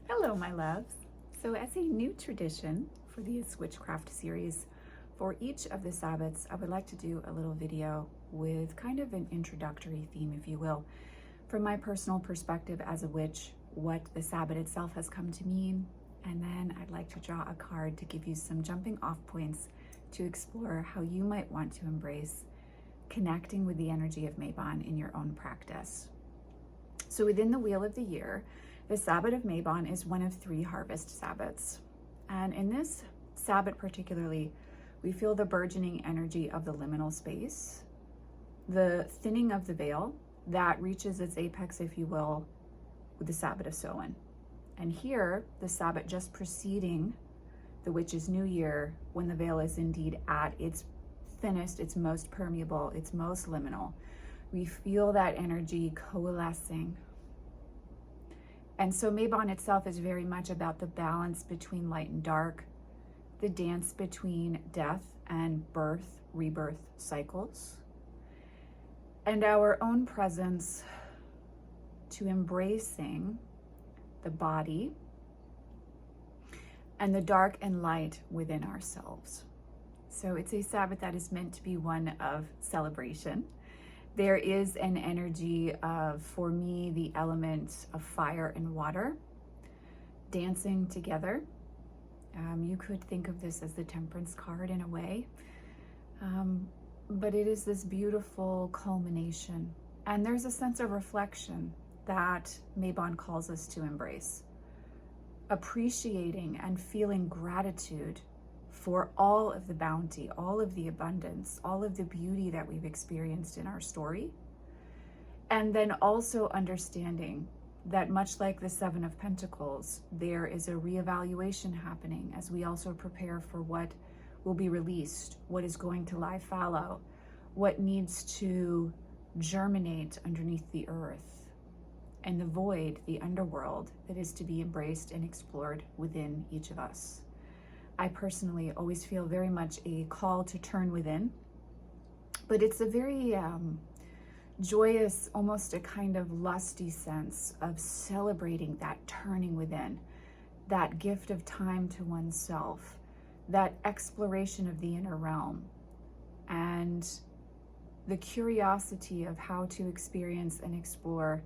Hello, my loves. So as a new tradition for this Witchcraft series, for each of the Sabbats, I would like to do a little video with kind of an introductory theme, if you will, from my personal perspective as a witch, what the Sabbat itself has come to mean, and then I'd like to draw a card to give you some jumping off points to explore how you might want to embrace connecting with the energy of Mabon in your own practice. So within the Wheel of the Year, the Sabbat of Mabon is one of 3 harvest Sabbats. And in this Sabbat particularly, we feel the burgeoning energy of the liminal space, the thinning of the veil that reaches its apex, if you will, with the Sabbat of Samhain. And here, the Sabbat just preceding the witch's new year, when the veil is indeed at its thinnest, its most permeable, its most liminal. We feel that energy coalescing. And so Mabon itself is very much about the balance between light and dark, the dance between death and birth, rebirth cycles, and our own presence to embracing the body and the dark and light within ourselves. So it's a Sabbath that is meant to be one of celebration. There is an energy of, for me, the element of fire and water dancing together. You could think of this as the Temperance card in a way, but it is this beautiful culmination. And there's a sense of reflection that Mabon calls us to embrace, appreciating and feeling gratitude for all of the bounty, all of the abundance, all of the beauty that we've experienced in our story. And then also understanding that, much like the 7 of Pentacles, there is a reevaluation happening as we also prepare for what will be released, what is going to lie fallow, what needs to germinate underneath the earth, and the void, the underworld, that is to be embraced and explored within each of us. I personally always feel very much a call to turn within, but it's a very joyous, almost a kind of lusty sense of celebrating that turning within, that gift of time to oneself, that exploration of the inner realm, and the curiosity of how to experience and explore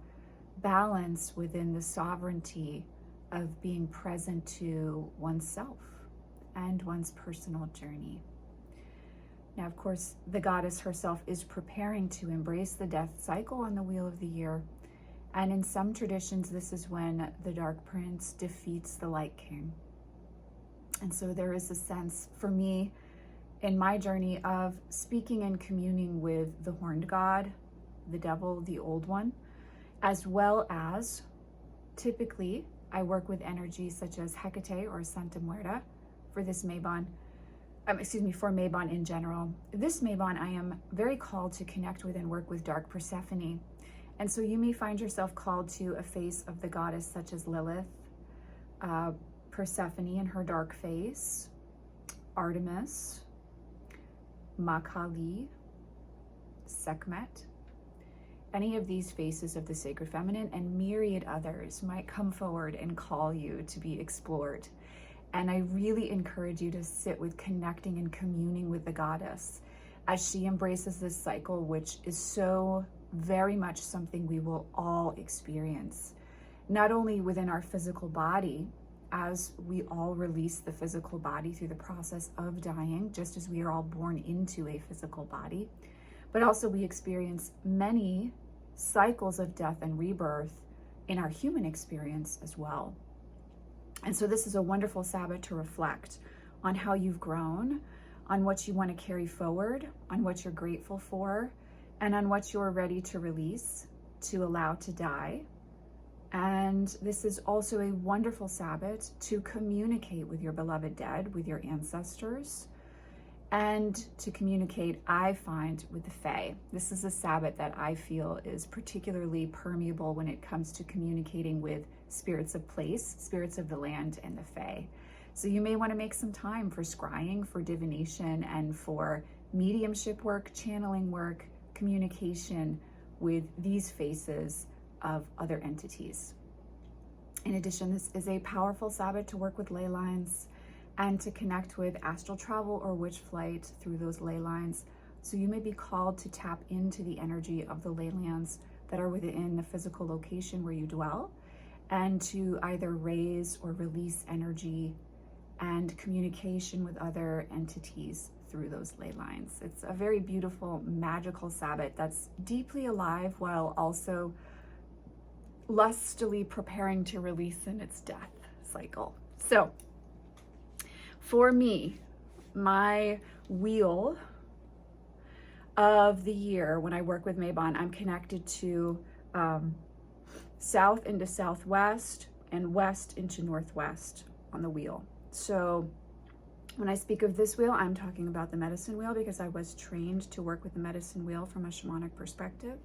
balance within the sovereignty of being present to oneself and one's personal journey. Now, of course, the goddess herself is preparing to embrace the death cycle on the Wheel of the Year. And in some traditions, this is when the Dark Prince defeats the Light King. And so there is a sense for me in my journey of speaking and communing with the horned god, the devil, the old one, as well as typically I work with energies such as Hecate or Santa Muerta for this Mabon, for Mabon in general. This Mabon, I am very called to connect with and work with dark Persephone. And so you may find yourself called to a face of the goddess such as Lilith, Persephone in her dark face, Artemis, Makali, Sekhmet. Any of these faces of the sacred feminine and myriad others might come forward and call you to be explored. And I really encourage you to sit with connecting and communing with the goddess as she embraces this cycle, which is so very much something we will all experience, not only within our physical body, as we all release the physical body through the process of dying, just as we are all born into a physical body, but also we experience many cycles of death and rebirth in our human experience as well. And so this is a wonderful Sabbath to reflect on how you've grown, on what you want to carry forward, on what you're grateful for, and on what you're ready to release, to allow to die. And this is also a wonderful Sabbath to communicate with your beloved dead, with your ancestors, and to communicate, I find, with the Fae. This is a Sabbath that I feel is particularly permeable when it comes to communicating with spirits of place, spirits of the land, and the Fae. So you may want to make some time for scrying, for divination, and for mediumship work, channeling work, communication with these faces of other entities. In addition, this is a powerful Sabbath to work with ley lines and to connect with astral travel or witch flight through those ley lines. So you may be called to tap into the energy of the ley lands that are within the physical location where you dwell, and to either raise or release energy and communication with other entities through those ley lines. It's a very beautiful, magical Sabbath that's deeply alive while also lustily preparing to release in its death cycle. So for me, my wheel of the year, when I work with Mabon, I'm connected to south into southwest and west into northwest on the wheel. So when I speak of this wheel, I'm talking about the medicine wheel, because I was trained to work with the medicine wheel from a shamanic perspective.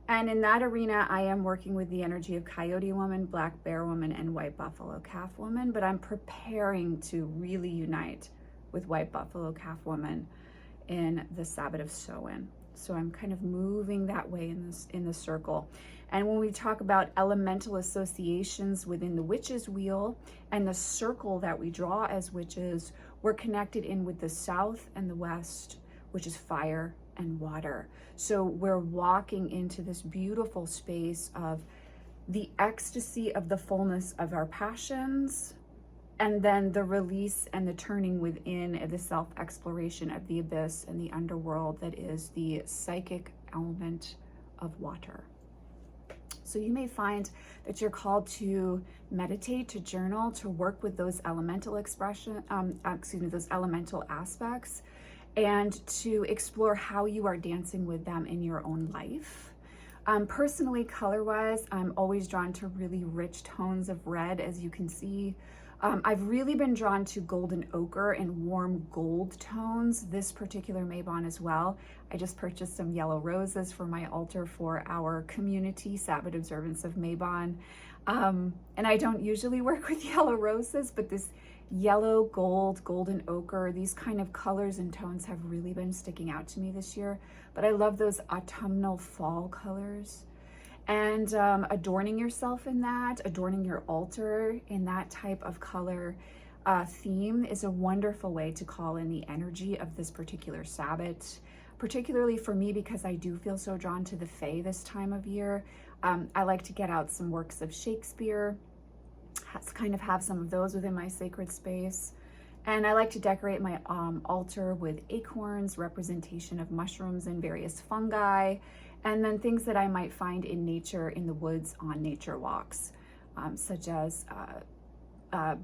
And in that arena, I am working with the energy of Coyote Woman, Black Bear Woman, and White Buffalo Calf Woman, but I'm preparing to really unite with White Buffalo Calf Woman in the Sabbath of Samhain. So I'm kind of moving that way in the circle. And when we talk about elemental associations within the witch's wheel and the circle that we draw as witches, we're connected in with the south and the west, which is fire and water. So we're walking into this beautiful space of the ecstasy of the fullness of our passions, and then the release and the turning within the self-exploration of the abyss and the underworld that is the psychic element of water. So you may find that you're called to meditate, to journal, to work with those elemental those elemental aspects, and to explore how you are dancing with them in your own life. Personally, color-wise, I'm always drawn to really rich tones of red, as you can see. I've really been drawn to golden ochre and warm gold tones, this particular Mabon as well. I just purchased some yellow roses for my altar for our community Sabbath observance of Mabon. And I don't usually work with yellow roses, but this yellow, gold, golden ochre, these kind of colors and tones have really been sticking out to me this year. But I love those autumnal fall colors. And adorning yourself in that, adorning your altar in that type of color theme is a wonderful way to call in the energy of this particular Sabbath, particularly for me, because I do feel so drawn to the Fae this time of year. I like to get out some works of Shakespeare, kind of have some of those within my sacred space. And I like to decorate my altar with acorns, representation of mushrooms and various fungi, and then things that I might find in nature, in the woods, on nature walks, such as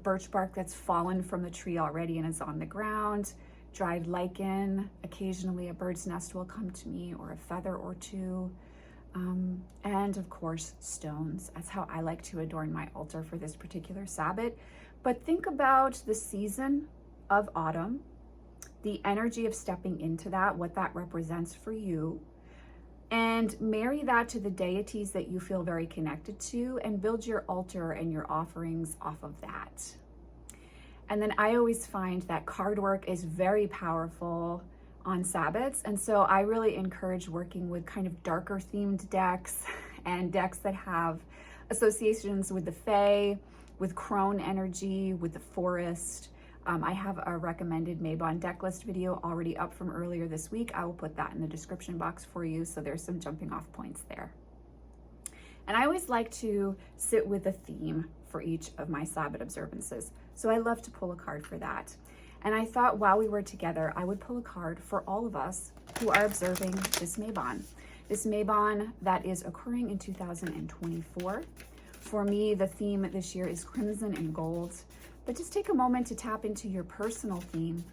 birch bark that's fallen from the tree already and is on the ground, dried lichen, occasionally a bird's nest will come to me, or a feather or two, and of course stones. That's how I like to adorn my altar for this particular Sabbath. But think about the season of autumn, the energy of stepping into that, what that represents for you, and marry that to the deities that you feel very connected to, and build your altar and your offerings off of that. And then I always find that card work is very powerful on Sabbaths, and so I really encourage working with kind of darker themed decks and decks that have associations with the Fae, with crone energy, with the forest. I have a recommended Mabon Decklist video already up from earlier this week. I will put that in the description box for you, so there's some jumping off points there. And I always like to sit with a theme for each of my Sabbath observances, so I love to pull a card for that. And I thought while we were together, I would pull a card for all of us who are observing this Mabon. This Mabon that is occurring in 2024. For me, the theme this year is crimson and gold. But just take a moment to tap into your personal theme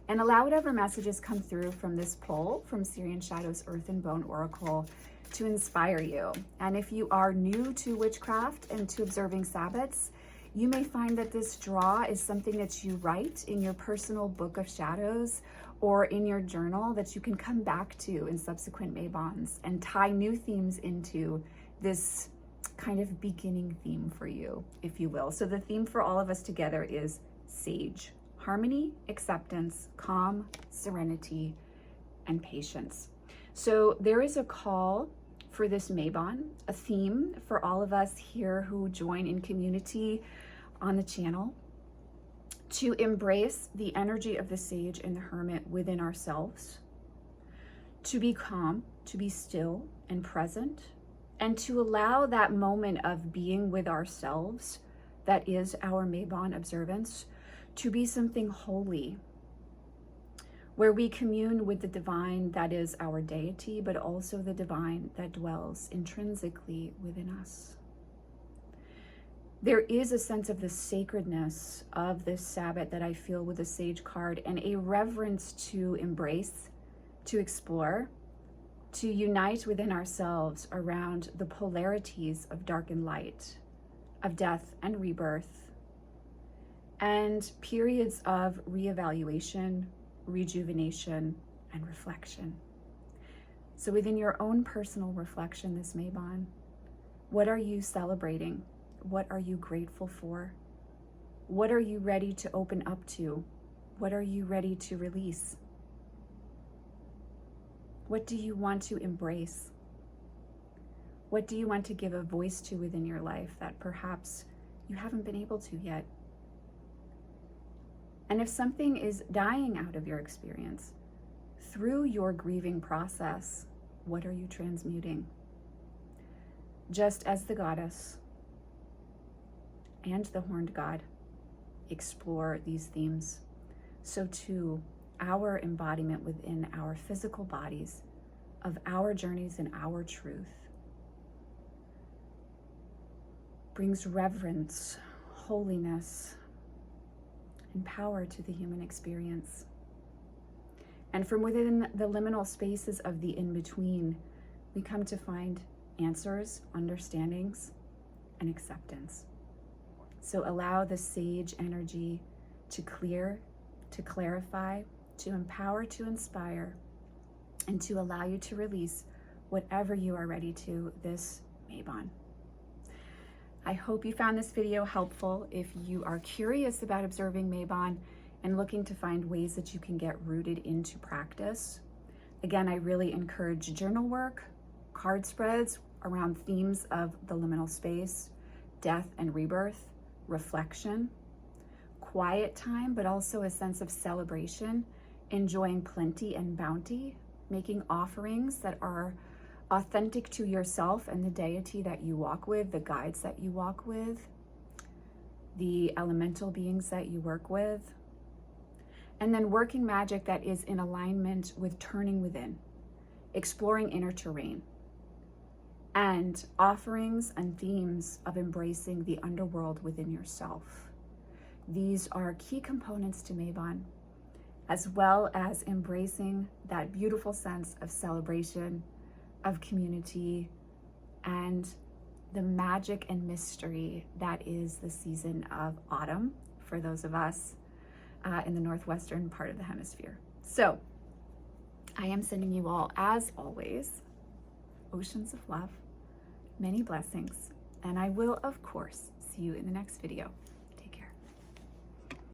and allow whatever messages come through from this pull from Syrian Shadow's Earth and Bone Oracle to inspire you. And if you are new to witchcraft and to observing Sabbaths, you may find that this draw is something that you write in your personal book of shadows or in your journal that you can come back to in subsequent Mabons and tie new themes into this kind of beginning theme for you, if you will. So the theme for all of us together is sage, harmony, acceptance, calm, serenity, and patience. So there is a call for this Mabon, a theme for all of us here who join in community on the channel, to embrace the energy of the sage and the hermit within ourselves, to be calm, to be still and present, and to allow that moment of being with ourselves, that is our Mabon observance, to be something holy, where we commune with the divine that is our deity, but also the divine that dwells intrinsically within us. There is a sense of the sacredness of this Sabbath that I feel with the Sage card, and a reverence to embrace, to explore, to unite within ourselves around the polarities of dark and light, of death and rebirth, and periods of reevaluation, rejuvenation, and reflection. So within your own personal reflection this Mabon, what are you celebrating? What are you grateful for? What are you ready to open up to? What are you ready to release? What do you want to embrace? What do you want to give a voice to within your life that perhaps you haven't been able to yet? And if something is dying out of your experience, through your grieving process, what are you transmuting? Just as the goddess and the horned god explore these themes, so too our embodiment within our physical bodies of our journeys and our truth brings reverence, holiness, and power to the human experience. And from within the liminal spaces of the in-between, we come to find answers, understandings, and acceptance. So allow the sage energy to clear, to clarify, to empower, to inspire, and to allow you to release whatever you are ready to this Mabon. I hope you found this video helpful. If you are curious about observing Mabon and looking to find ways that you can get rooted into practice, again, I really encourage journal work, card spreads around themes of the liminal space, death and rebirth, reflection, quiet time, but also a sense of celebration, enjoying plenty and bounty, making offerings that are authentic to yourself and the deity that you walk with, the guides that you walk with, the elemental beings that you work with, and then working magic that is in alignment with turning within, exploring inner terrain, and offerings and themes of embracing the underworld within yourself. These are key components to Mabon, as well as embracing that beautiful sense of celebration, of community, and the magic and mystery that is the season of autumn for those of us in the northwestern part of the hemisphere. So I am sending you all, as always, oceans of love, many blessings, and I will, of course, see you in the next video.